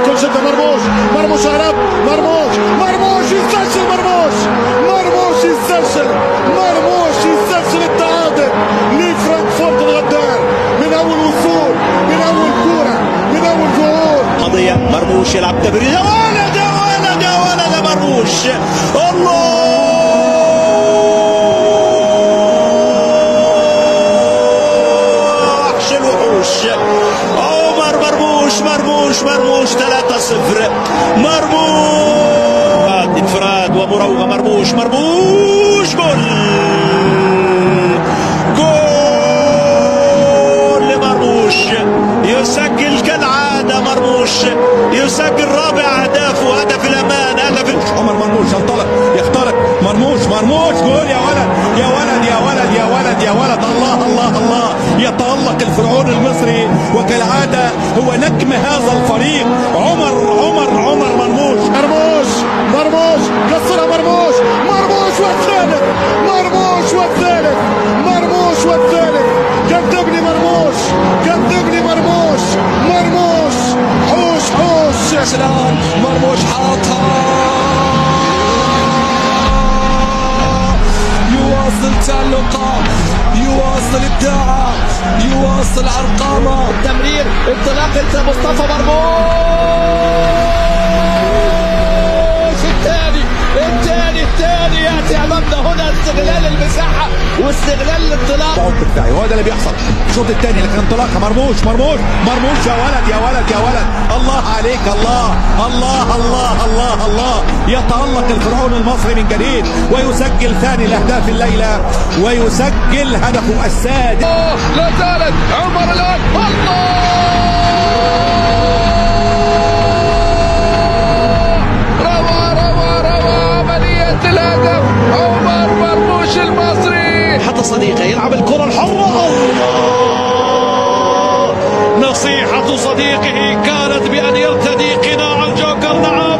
كل شدة مرموش هرب مرموش يسجل مرموش يسجل التعادل لفرانكفورت الغدار من اول وصول من اول كورة من اول جول. قضية مرموش يلعب تمرير يا ولد مرموش الله وحش الوحوش عمر مرموش 3-0 مرموش انفراد ومراوغة مرموش جول لمرموش يسجل كالعادة مرموش يسجل رابع أهدافه هدف الأمان هدف عمر مرموش يخترق مرموش جول يا ولد الله يتألق الفرعون المصري وكالعادة هو نجم هذا الفريق عمر مرموش كسرها مرموش والثالث كذبني مرموش حوش يا سلام مرموش حاطها يواصل تألقه يواصل ابداعه يواصل ارقامه تمرير انطلاق مصطفى مرموش الثاني ياتي امامنا هنا استغلال المساحه واستغلال الانطلاق عمق دفاعي هو ده اللي بيحصل الشوط الثاني لكن انطلاقه مرموش يا ولد الله عليك الله يتألق الفرعون المصري من جديد ويسجل ثاني الاهداف الليله ويسجل هدفه السادس. لا زالت عمر الان روى عملية الهدف عمر مرموش المصري حتى صديقه يلعب الكرة الحرة نصيحة صديقه كانت بأن يرتدي قناع الجوكر. نعم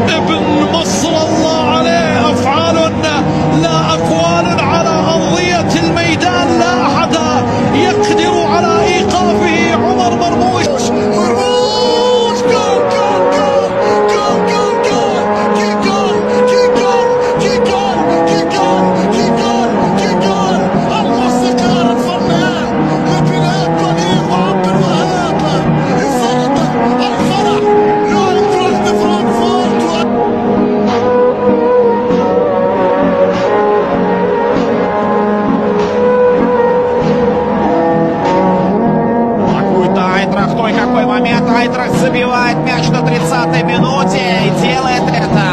ابن مصر الله عليه أفعال لا أقوال على أرضية الميدان لا أحد يقدر على إيقافه عمر مرموش Какой момент Айтрахт забивает мяч на 30-й минуте и делает это